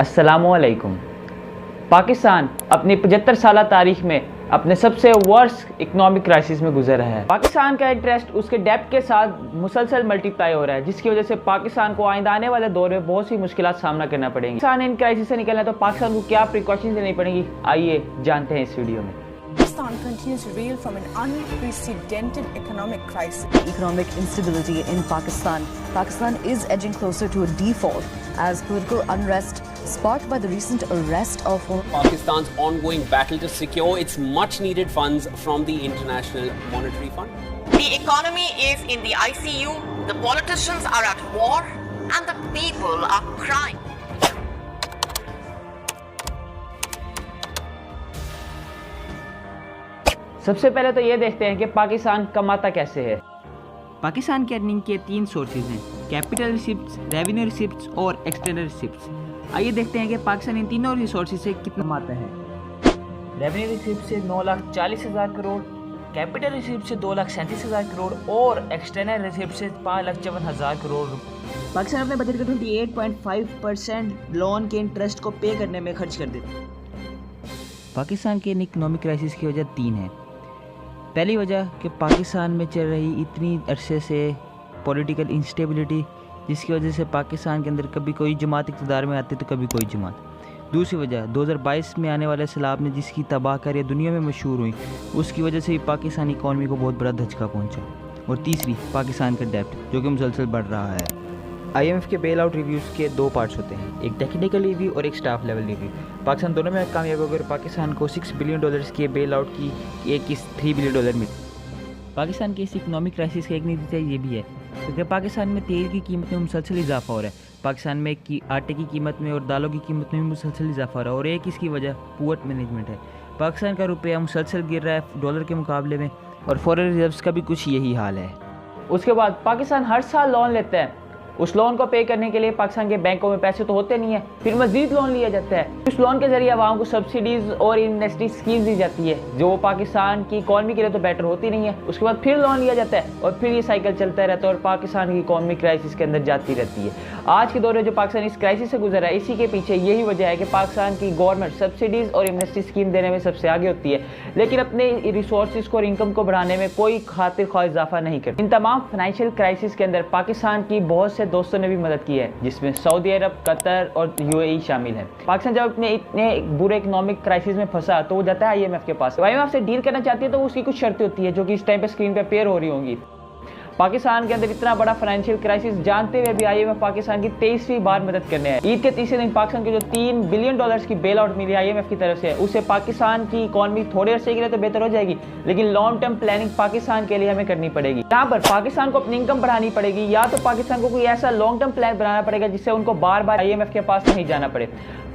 अस्सलामुअलैकुम। पाकिस्तान अपनी 75 साल तारीख में अपने सबसे वर्स्ट इकोनॉमिक क्राइसिस में गुजर रहा है। पाकिस्तान का इंटरेस्ट उसके डेब्ट के साथ मुसलसल मल्टीप्लाई हो रहा है, जिसकी वजह से पाकिस्तान को आइंदा आने वाले दौर में बहुत सी मुश्किलात सामना करना पड़ेगी। पाकिस्तान इन क्राइसिस से निकलना है तो पाकिस्तान को क्या प्रिकॉशंस लेनी पड़ेगी, आइए जानते हैं इस वीडियो में। Pakistan continues to reel from an unprecedented economic crisis. Economic instability in Pakistan. Pakistan is edging closer to a default as political unrest sparked by the recent arrest of Pakistan's ongoing battle to secure its much-needed funds from the International Monetary Fund. The economy is in the ICU, the politicians are at war, and the people are crying. सबसे पहले तो ये देखते हैं कि पाकिस्तान कमाता कैसे है। पाकिस्तान की अर्निंग के 3 सोर्सेज हैं, कैपिटल रिसिप्ट्स, रेवेन्यू रिसिप्ट्स और एक्सटर्नल रिसिप्ट्स। आइए देखते हैं कि पाकिस्तान इन तीनों रिसोर्सेज से कितना कमाता है। रेवेन्यू रिसिप्ट से 9,40,000 करोड़, कैपिटल रिसिप्ट से 2,37,000 करोड़ और एक्सटर्नल रिसिप्ट से 5,54,000 करोड़। पाकिस्तान अपने बजट का 28.5% लोन के इंटरेस्ट को पे करने में खर्च कर देता है। पाकिस्तान के इकोनॉमिक क्राइसिस की वजह 3 है। पहली वजह कि पाकिस्तान में चल रही इतनी अरसे से पॉलिटिकल इंस्टेबिलिटी, जिसकी वजह से पाकिस्तान के अंदर कभी कोई जमात इक़्तिदार में आती तो कभी कोई जमात। दूसरी वजह 2022 में आने वाले सैलाब ने जिसकी तबाहकारी दुनिया में मशहूर हुई, उसकी वजह से भी पाकिस्तानी इकॉनमी को बहुत बड़ा धचका पहुंचा। और तीसरी पाकिस्तान का डेब्ट जो कि मुसलसल बढ़ रहा है। IMF के बेल आउट रिव्यूज़ के 2 पार्ट्स होते हैं, एक टेक्निकल रिव्यू और एक स्टाफ लेवल रिव्यू। पाकिस्तान दोनों में कामयाब होकर पाकिस्तान को $6 बिलियन के बेल आउट की एक $3 बिलियन मिले। पाकिस्तान के इस इकोनॉमिक क्राइसिस का एक नतीजा ये भी है क्योंकि पाकिस्तान में तेल की कीमत में मुसलसल इजाफा हो रहा है। पाकिस्तान में आटे की कीमत में और दालों की कीमत में भी मुसलसल इजाफा हो रहा है और एक इसकी वजह पुअर मैनेजमेंट है। पाकिस्तान का रुपया मुसलसल गिर रहा है डॉलर के मुकाबले में और फॉरेन रिजर्व्स का भी कुछ यही हाल है। उसके बाद पाकिस्तान हर साल लोन लेता है। उस लोन को पे करने के लिए पाकिस्तान के बैंकों में पैसे तो होते नहीं है, फिर मजीद लोन लिया जाता है। उस लोन के जरिए आवाम को सब्सिडीज़ और इन्वेस्टमेंट स्कीम दी जाती है जो पाकिस्तान की इकॉनमी के लिए तो बेटर होती नहीं है। उसके बाद फिर लोन लिया जाता है और फिर ये साइकिल चलता रहता है और पाकिस्तान की इकॉनमी क्राइसिस के अंदर जाती रहती है। आज के दौर में जो पाकिस्तान इस क्राइसिस से गुजरा है, इसी के पीछे यही वजह है कि पाकिस्तान की गवर्नमेंट सब्सिडीज़ और इन्वेस्टमेंट स्कीम देने में सबसे आगे होती है, लेकिन अपने रिसोर्स को और इनकम को बढ़ाने में कोई खातिर ख्वाह इजाफा नहीं करती। इन तमाम फाइनेंशियल क्राइसिस के अंदर पाकिस्तान की बहुत से दोस्तों ने भी मदद की है, जिसमें सऊदी अरब, कतर और UAE शामिल है। पाकिस्तान जब अपने इतने बुरे इकोनॉमिक क्राइसिस में फंसा तो वो जाता है IMF के पास। IMF से डील करना चाहती है तो उसकी कुछ शर्तें होती है जो कि इस टाइम पे स्क्रीन पे पेयर हो रही होंगी। पाकिस्तान के अंदर इतना बड़ा फाइनेंशियल क्राइसिस जानते हुए भी IMF पाकिस्तान की 23वीं बार मदद करने है। ईद के तीसरे दिन पाकिस्तान के जो $3 बिलियन की बेल आउट मिली IMF की तरफ से, उससे पाकिस्तान की इकॉनमी थोड़े अरसे के लिए तो बेहतर हो जाएगी, लेकिन लॉन्ग टर्म प्लानिंग पाकिस्तान के लिए हमें करनी पड़ेगी। यहाँ पर पाकिस्तान को अपनी इनकम बढ़ानी पड़ेगी, या तो पाकिस्तान को कोई ऐसा लॉन्ग टर्म प्लान बनाना पड़ेगा जिससे उनको बार बार IMF के पास नहीं जाना पड़े।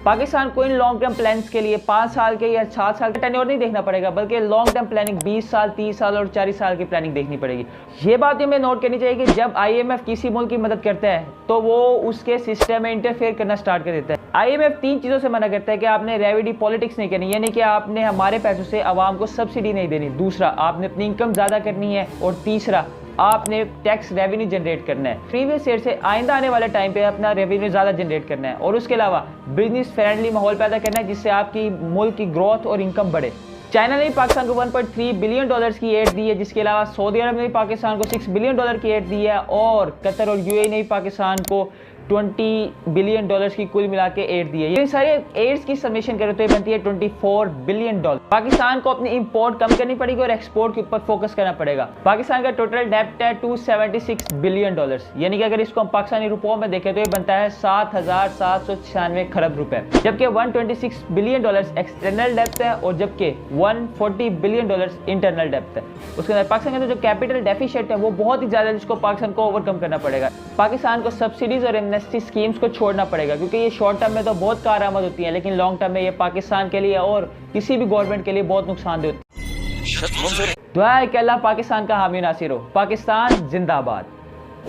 पाकिस्तान को इन लॉन्ग टर्म प्लान्स के लिए 5 साल के या 7 साल का टेन्योर नहीं देखना पड़ेगा, बल्कि लॉन्ग टर्म प्लानिंग 20 साल, 30 साल और 40 साल की प्लानिंग देखनी पड़ेगी। ये बात हमें नोट करनी चाहिए कि जब IMF किसी मुल्क की मदद करता है तो वो उसके सिस्टम में इंटरफेयर करना स्टार्ट कर देता है। IMF 3 चीज़ों से मना करता है कि आपने रेवेन्यू पॉलिटिक्स नहीं करनी, यानी कि आपने हमारे पैसों से आवाम को सब्सिडी नहीं देनी। दूसरा, आपने अपनी इनकम ज़्यादा करनी है। और तीसरा, आपने टैक्स रेवेन्यू जनरेट करना है प्रीवियस ईयर से आइंदा आने वाले टाइम पे अपना रेवेन्यू ज़्यादा जनरेट करना है। और उसके अलावा बिजनेस फ्रेंडली माहौल पैदा करना है जिससे आपकी मुल्क की ग्रोथ और इनकम बढ़े। चाइना ने भी पाकिस्तान को $1.3 बिलियन की एड दी है, जिसके अलावा सऊदी अरब ने भी पाकिस्तान को $6 बिलियन की एड दी है और कतर और UAE ने भी पाकिस्तान को $20 बिलियन की कुल मिला के एड दी है। ये सारे एड्स की समेशन करें तो ये बनती है $24 बिलियन। पाकिस्तान को अपनी इंपोर्ट कम करनी पड़ेगी और एक्सपोर्ट के ऊपर फोकस करना पड़ेगा। पाकिस्तान का टोटल डेब्ट है $276 बिलियन, यानी कि अगर इसको हम पाकिस्तानी रुपयों में देखें तो ये बनता है 7,796 खरब रुपए, जबकि $126 बिलियन एक्सटर्नल डेब्ट है और जबकि $140 बिलियन इंटरनल डेब्ट है। उसके अंदर पाकिस्तान का जो कैपिटल डेफिसिट है वो बहुत ही ज़्यादा है, जिसको पाकिस्तान को ओवरकम करना पड़ेगा। पाकिस्तान को सब्सिडीज और इन्वेस्टमेंट स्कीम्स को छोड़ना पड़ेगा, क्योंकि ये शॉर्ट टर्म में तो बहुत कारआमद होती हैं, लेकिन लॉन्ग टर्म में ये पाकिस्तान के लिए और किसी भी गवर्नमेंट के लिए बहुत नुकसानदेह होती है। दुआ है कि अल्लाह पाकिस्तान का हामी नासिर हो। पाकिस्तान जिंदाबाद।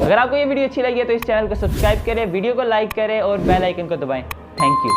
अगर आपको ये वीडियो अच्छी लगी है तो इस चैनल को सब्सक्राइब करें, वीडियो को लाइक करें और बेल आइकन को दबाएं। Thank you.